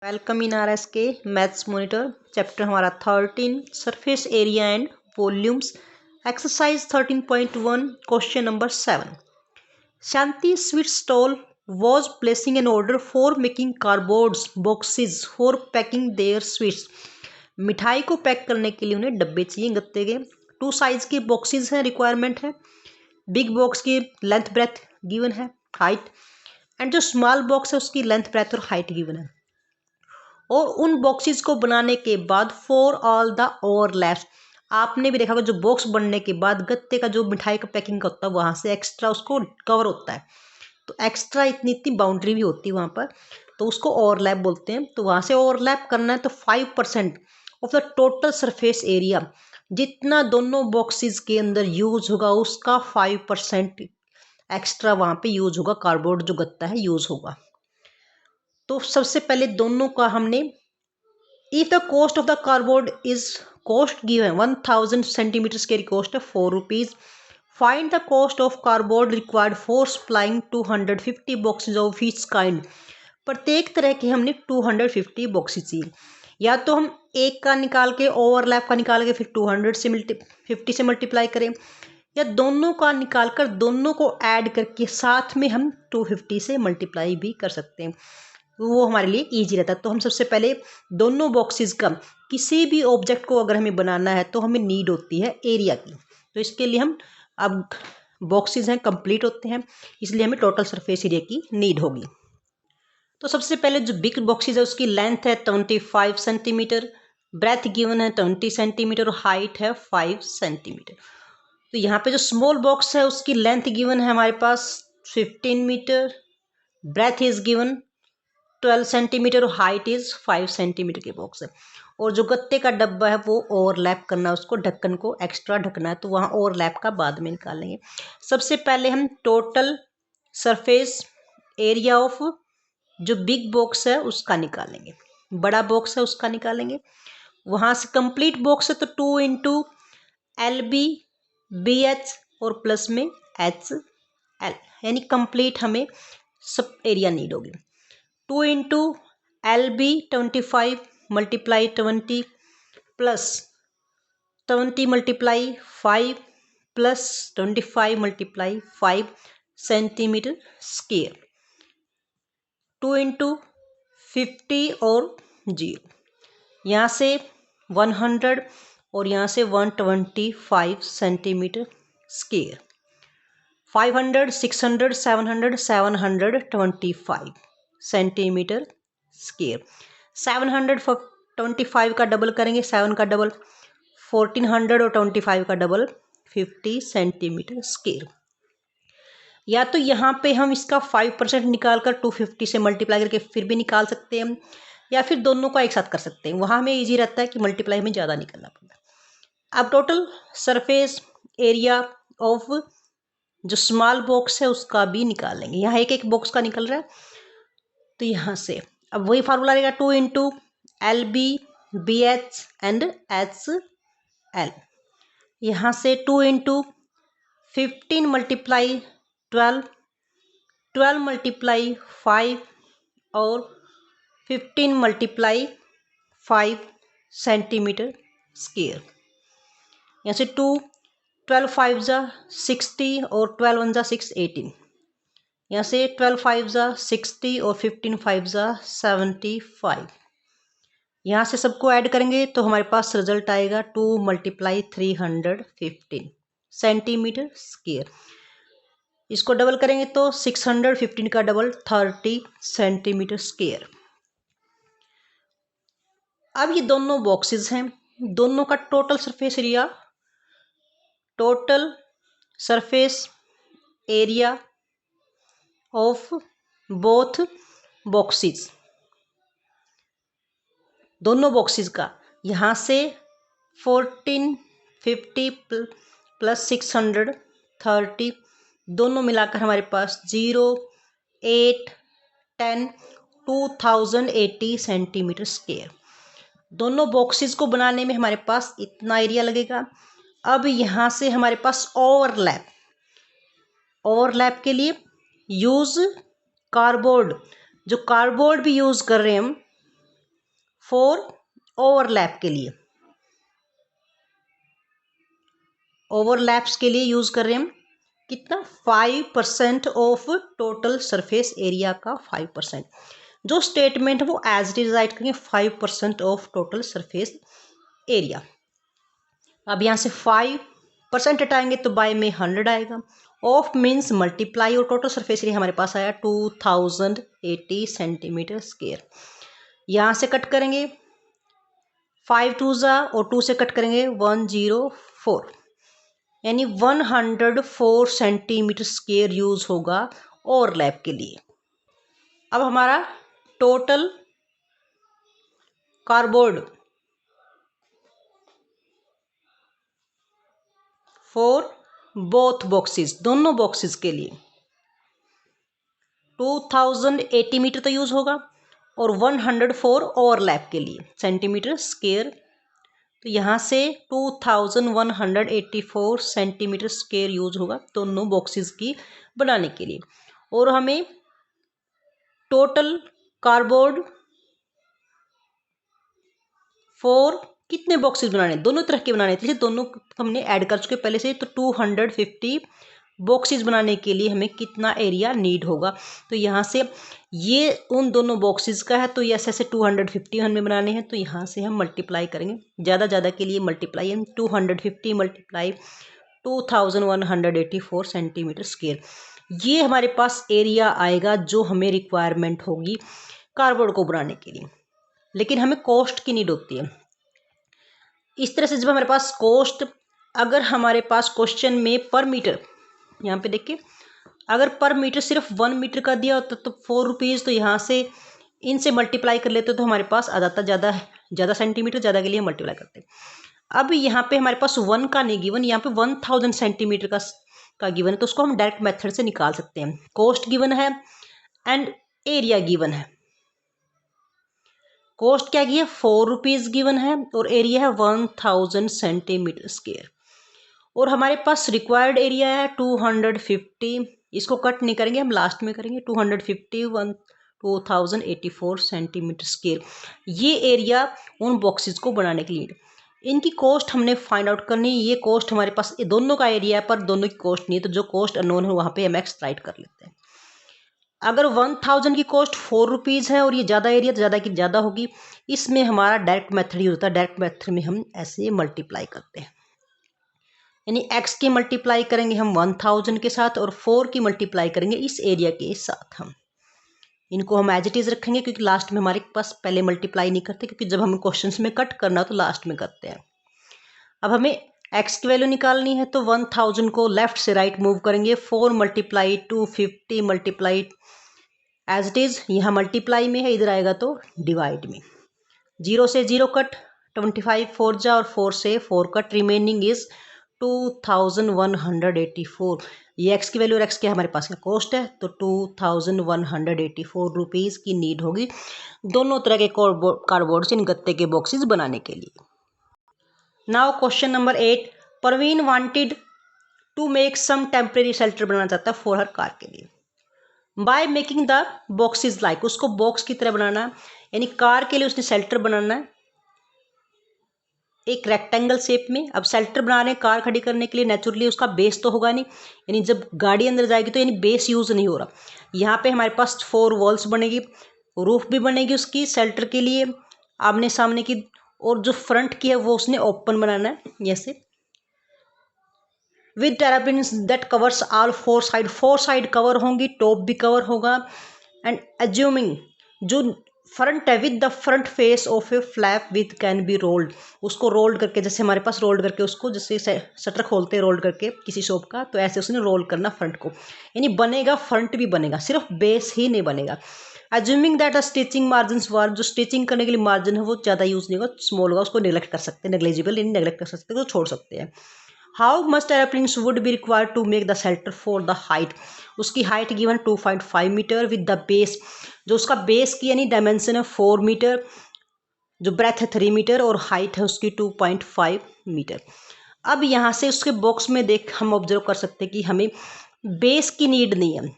Welcome in R S के maths monitor chapter हमारा 13 surface area and volumes exercise 13.1 question number 7 Shanti sweet stall was placing an order for making cardboards boxes for packing their sweets. मिठाई को pack करने के लिए उन्हें डब्बे चाहिए गत्ते के। 2 साइज के बॉक्सेस हैं, रिक्वायरमेंट है। बिग बॉक्स की लेंथ ब्रेथ गिवन है, हाइट, एंड जो स्मॉल बॉक्स है उसकी लेंथ ब्रेथ और हाइट गिवन है। और उन बॉक्सेस को बनाने के बाद फॉर ऑल द ओवरलैप्स, आपने भी देखा होगा जो बॉक्स बनने के बाद गत्ते का जो मिठाई का पैकिंग का होता है वहाँ से एक्स्ट्रा उसको कवर होता है, तो एक्स्ट्रा इतनी इतनी बाउंड्री भी होती है वहाँ पर, तो उसको ओवरलैप बोलते हैं। तो वहाँ से ओवरलैप करना है तो 5% of the total surface area, जितना दोनों बॉक्सेस के अंदर यूज होगा उसका 5% एक्स्ट्रा वहाँ पे यूज होगा, कार्डबोर्ड जो गत्ता है यूज होगा। तो सबसे पहले दोनों का हमने if the cost of the cardboard is cost given 1000 centimetre square cost है 4 rupees. Find the cost of cardboard required for supplying 250 boxes of each kind. प्रत्येक तरह के हमने 250 बॉक्सेज चाहिए, या तो हम एक का निकाल के ओवरलैप का निकाल के फिर 200 से 50 से मल्टीप्लाई करें, या दोनों का निकाल कर दोनों को ऐड करके साथ में हम 250 से मल्टीप्लाई भी कर सकते हैं, वो हमारे लिए ईजी रहता है। तो हम सबसे पहले दोनों बॉक्सेस का किसी भी ऑब्जेक्ट को अगर हमें बनाना है तो हमें नीड होती है एरिया की, तो इसके लिए हम अब बॉक्सेस हैं कंप्लीट होते हैं, इसलिए हमें टोटल सरफेस एरिया की नीड होगी। तो सबसे पहले जो बिग बॉक्सेस है उसकी लेंथ है 25 सेंटीमीटर, ब्रेथ गिवन है 20 सेंटीमीटर और हाइट है 5 सेंटीमीटर। तो यहाँ पे जो स्मॉल बॉक्स है उसकी लेंथ गिवन है हमारे पास 15 metre, breadth is given 12 centimetre और हाइट इज 5 सेंटीमीटर के बॉक्स है। और जो गत्ते का डब्बा है वो ओवरलैप करना है, उसको ढक्कन को एक्स्ट्रा ढकना है, तो वहाँ ओवरलैप का बाद में निकालेंगे। सबसे पहले हम टोटल सरफेस एरिया ऑफ जो बिग बॉक्स है उसका निकालेंगे, बड़ा बॉक्स है उसका निकालेंगे। वहाँ से कंप्लीट बॉक्स है तो 2 इंटू LB BH और प्लस में HL, यानी कंप्लीट हमें सब एरिया नीड होगी। 2 into LB 25 multiply 20 plus 20 multiply 5 plus 25 multiply 5 centimetre square. 2 into 50 और 0, यहाँ से 100 और यहाँ से 125 सेंटीमीटर स्क्वायर। 500 600 700 725 centimetre square. 725 का डबल करेंगे, 7 का डबल 1400 और 25 का डबल 50 सेंटीमीटर स्क्वायर। या तो यहाँ पे हम इसका 5% निकाल कर 250 से मल्टीप्लाई करके फिर भी निकाल सकते हैं, या फिर दोनों का एक साथ कर सकते हैं, वहाँ हमें ईजी रहता है कि मल्टीप्लाई में ज़्यादा निकालना पड़ता है। अब टोटल सरफेस एरिया ऑफ जो स्मॉल बॉक्स है उसका भी निकालेंगे, यहाँ एक एक बॉक्स का निकल रहा है, तो यहाँ से अब वही फार्मूला रहेगा 2 into LB BH and HL। यहाँ से 2 इंटू 15 मल्टीप्लाई 12 12 मल्टीप्लाई 5 और 15 मल्टीप्लाई 5 सेंटीमीटर स्क्वायर। यहाँ से 2 12 5 जा 60 और 12 1 जा 6 18, यहाँ से 12 5 जा 60 और 15 5 जा 75। यहाँ से सबको ऐड करेंगे तो हमारे पास रिजल्ट आएगा 2 मल्टीप्लाई 315 सेंटीमीटर स्क्वायर। इसको डबल करेंगे तो 615 का डबल 30 सेंटीमीटर स्क्वायर। अब ये दोनों बॉक्सेस हैं, दोनों का total surface area of both boxes, दोनों बॉक्सेस का यहाँ से 1450 प्लस 630 दोनों मिलाकर हमारे पास 0 8 10 2080 सेंटीमीटर स्क्वायर। दोनों बॉक्सेस को बनाने में हमारे पास इतना एरिया लगेगा। अब यहाँ से हमारे पास ओवरलैप के लिए यूज़ कार्डबोर्ड, जो कार्डबोर्ड भी यूज़ कर रहे हैं हम, 4 ओवरलैप के लिए, ओवरलैप्स के लिए यूज़ कर रहे हैं हम कितना 5% ऑफ टोटल सरफेस एरिया का 5%। जो स्टेटमेंट है वो एज इट इज राइट करेंगे 5% ऑफ टोटल सरफेस एरिया। अब यहाँ से 5% हटाएंगे तो बाय में 100 आएगा। ऑफ मीन्स मल्टीप्लाई और टोटल सरफेस एरिया हमारे पास आया 2080 सेंटीमीटर स्क्वायर। यहाँ से कट करेंगे 5 2 और 2 से कट करेंगे 104, यानी 104 सेंटीमीटर स्क्वायर यूज होगा ओवरलैप के लिए। अब हमारा total cardboard for both boxes, दोनों बॉक्सेस के लिए 2080 मीटर तो यूज होगा और 104 ओवरलैप के लिए सेंटीमीटर स्क्वायर। तो यहाँ से 2184 सेंटीमीटर स्क्वायर यूज होगा दोनों बॉक्सेस की बनाने के लिए। और हमें टोटल कार्डबोर्ड फॉर कितने बॉक्सेस बनाने, दोनों तरह के बनाने थे, दोनों हमने ऐड कर चुके पहले से। तो 250 बॉक्सेस बनाने के लिए हमें कितना एरिया नीड होगा। तो यहाँ से ये उन दोनों बॉक्सेस का है, तो ये ऐसे 250 हमें बनाने हैं। तो यहाँ से हम मल्टीप्लाई करेंगे, ज़्यादा के लिए मल्टीप्लाई हम 250 मल्टीप्लाई 2184 सेंटीमीटर स्क्वायर। ये हमारे पास एरिया आएगा जो हमें रिक्वायरमेंट होगी कार्डबोर्ड को बनाने के लिए। लेकिन हमें कॉस्ट की नीड होती है। इस तरह से जब हमारे पास कॉस्ट, अगर हमारे पास क्वेश्चन में पर मीटर, यहाँ पे देखिए अगर पर मीटर सिर्फ 1 मीटर का दिया होता तो 4 रुपीज़, तो यहाँ से इनसे मल्टीप्लाई कर लेते तो हमारे पास आ जाता ज़्यादा सेंटीमीटर, ज़्यादा के लिए मल्टीप्लाई करते। अब यहाँ पे हमारे पास 1 का नहीं गिवन, यहाँ पे 1000 सेंटीमीटर का गिवन है, तो उसको हम डायरेक्ट मेथड से निकाल सकते हैं। कॉस्ट गिवन है एंड एरिया गिवन है। कॉस्ट क्या है 4 रुपीज़ गिवन है और एरिया है 1000 सेंटीमीटर स्क्वायर। और हमारे पास रिक्वायर्ड एरिया है 250, इसको कट नहीं करेंगे, हम लास्ट में करेंगे 250 2084 सेंटीमीटर स्क्वायर। ये एरिया उन बॉक्सेस को बनाने के लिए, इनकी कॉस्ट हमने फाइंड आउट करनी। ये कॉस्ट हमारे पास दोनों का एरिया है पर दोनों की कॉस्ट नहीं है, तो जो कॉस्ट अननोन है वहाँ पे हम एक्स राइट कर लेते हैं। अगर 1000 की कॉस्ट 4 रुपीज़ है और ये ज़्यादा एरिया तो ज़्यादा की ज़्यादा होगी, इसमें हमारा डायरेक्ट मेथड यूज होता है। डायरेक्ट मेथड में हम ऐसे मल्टीप्लाई करते हैं, यानी x की मल्टीप्लाई करेंगे हम 1000 के साथ और 4 की मल्टीप्लाई करेंगे इस एरिया के साथ। हम इनको हम एज इट इज़ रखेंगे क्योंकि लास्ट में हमारे पास पहले मल्टीप्लाई नहीं करते, क्योंकि जब हमें क्वेश्चंस में कट करना तो लास्ट में करते हैं। अब हमें x की वैल्यू निकालनी है, तो 1000 को लेफ्ट से राइट मूव करेंगे, 4 multiply 250 multiply as it is, यहाँ मल्टीप्लाई में है, इधर आएगा तो डिवाइड में। 0 से 0 कट, 25 4 जा और 4 से 4 कट, रिमेनिंग इज 2184। ये x की वैल्यू और x की हमारे पास का कॉस्ट है, तो 2184 रुपीज़ की नीड होगी दोनों तरह के कार्डबोर्ड से इन गत्ते के बॉक्सेस बनाने के लिए। Now question number 8, Parveen wanted to make some temporary shelter बनाना चाहता है फॉर हर कार के लिए। By making the boxes like, उसको बॉक्स की तरह बनाना है, यानी कार के लिए उसने शेल्टर बनाना है एक रेक्टेंगल शेप में। अब शेल्टर बना रहे हैं कार खड़ी करने के लिए, नेचुरली उसका बेस तो होगा नहीं, यानी जब गाड़ी अंदर जाएगी तो यानी बेस यूज़ नहीं हो रहा। यहाँ पे हमारे पास 4 वॉल्स बनेगी, रूफ भी बनेगी उसकी शेल्टर के लिए आमने सामने की, और जो फ्रंट की है वो उसने ओपन बनाना है जैसे with tarpaulins that covers all 4 side, 4 side cover होंगी, टॉप भी कवर होगा। एंड एज्यूमिंग जो फ्रंट है with the front face of a flap with can be rolled, उसको रोल्ड करके, जैसे हमारे पास रोल्ड करके उसको, जैसे शटर खोलते हैं रोल्ड करके किसी शॉप का, तो ऐसे उसने रोल करना फ्रंट को, यानी बनेगा फ्रंट भी बनेगा, सिर्फ बेस ही नहीं बनेगा। Assuming that a stitching margin was, जो स्टिचिंग करने के लिए मार्जिन है वो ज़्यादा यूज़ नहीं होगा, स्मॉल होगा, उसको नेग्लेक्ट कर सकते हैं, नेग्लिजिबल यानी नेग्लेक्ट कर सकते हैं, तो छोड़ सकते हैं। How much tarpaulins would be required to make the shelter for the height, उसकी height given 2.5 metre with the base, जो उसका बेस की यानी डायमेंशन है 4 मीटर, जो ब्रेथ है 3 मीटर और हाइट है उसकी 2.5 मीटर। अब यहाँ से उसके बॉक्स में देख हम ऑब्जर्व कर सकते हैं कि हमें बेस की नीड नहीं है।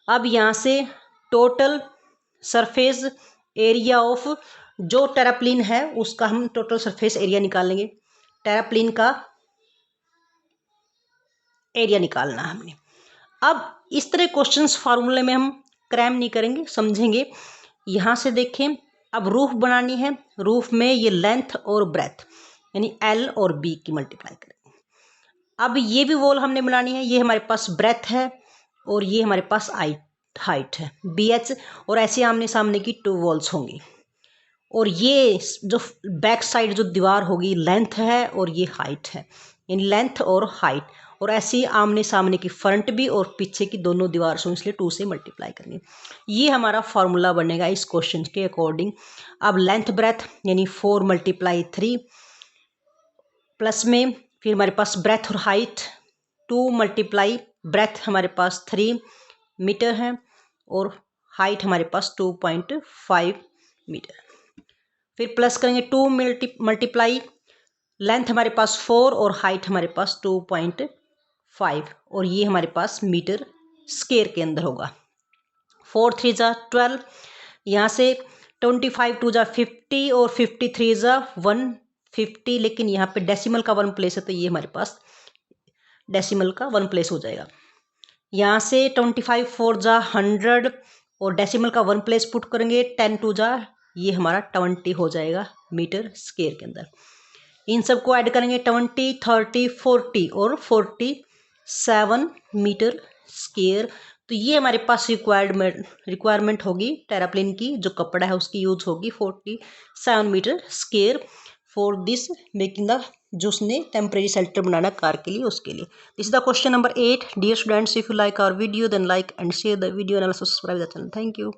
अब यहाँ से टोटल सरफेस एरिया ऑफ जो टेराप्लीन है उसका हम टोटल सरफेस एरिया निकाल लेंगे। टेराप्लीन का एरिया निकालना है हमने। अब इस तरह क्वेश्चंस फार्मूले में हम क्रैम नहीं करेंगे, समझेंगे। यहाँ से देखें, अब रूफ बनानी है। रूफ में ये लेंथ और ब्रेथ यानी L और B की मल्टीप्लाई करेंगे। अब ये भी वॉल हमने बनानी है। ये हमारे पास ब्रेथ है और ये हमारे पास हाइट है BH, और ऐसे आमने सामने की 2 वॉल्स होंगी। और ये जो बैक साइड जो दीवार होगी लेंथ है और ये हाइट है, यानी लेंथ और हाइट। और ऐसे ही आमने सामने की फ्रंट भी और पीछे की दोनों दीवार से, इसलिए 2 से मल्टीप्लाई करेंगे। ये हमारा फॉर्मूला बनेगा इस क्वेश्चन के अकॉर्डिंग। अब लेंथ ब्रेथ यानी 4 × 3 प्लस में फिर हमारे पास ब्रेथ और हाइट 2 × ब्रेथ हमारे पास 3 मीटर है और हाइट हमारे पास 2.5 मीटर। फिर प्लस करेंगे 2 × लेंथ हमारे पास 4 और हाइट हमारे पास 2.5, और ये हमारे पास मीटर स्क्वायर के अंदर होगा। 4 × 3 = 12, यहाँ से 25 × 2 = 50 और 53 × 150, लेकिन यहाँ पे डेसिमल का 1 प्लेस है तो ये हमारे पास डेसिमल का 1 प्लेस हो जाएगा। यहाँ से 25 × 4 = 100 और डेसिमल का 1 प्लेस पुट करेंगे। 10 × 2 = ये हमारा 20 हो जाएगा मीटर स्क्वायर के अंदर। इन सबको ऐड करेंगे 20, 30, 40 और 47 मीटर स्क्वायर। तो ये हमारे पास रिक्वायरमेंट होगी टेराप्लेन की, जो कपड़ा है उसकी यूज होगी 47 metre square for this making the, जो उसने टेम्परेरी शेल्टर बनाना कार के लिए, उसके लिए। This is the question number 8। Dear students, if you like our video then like and share the video and also subscribe the channel. Thank you.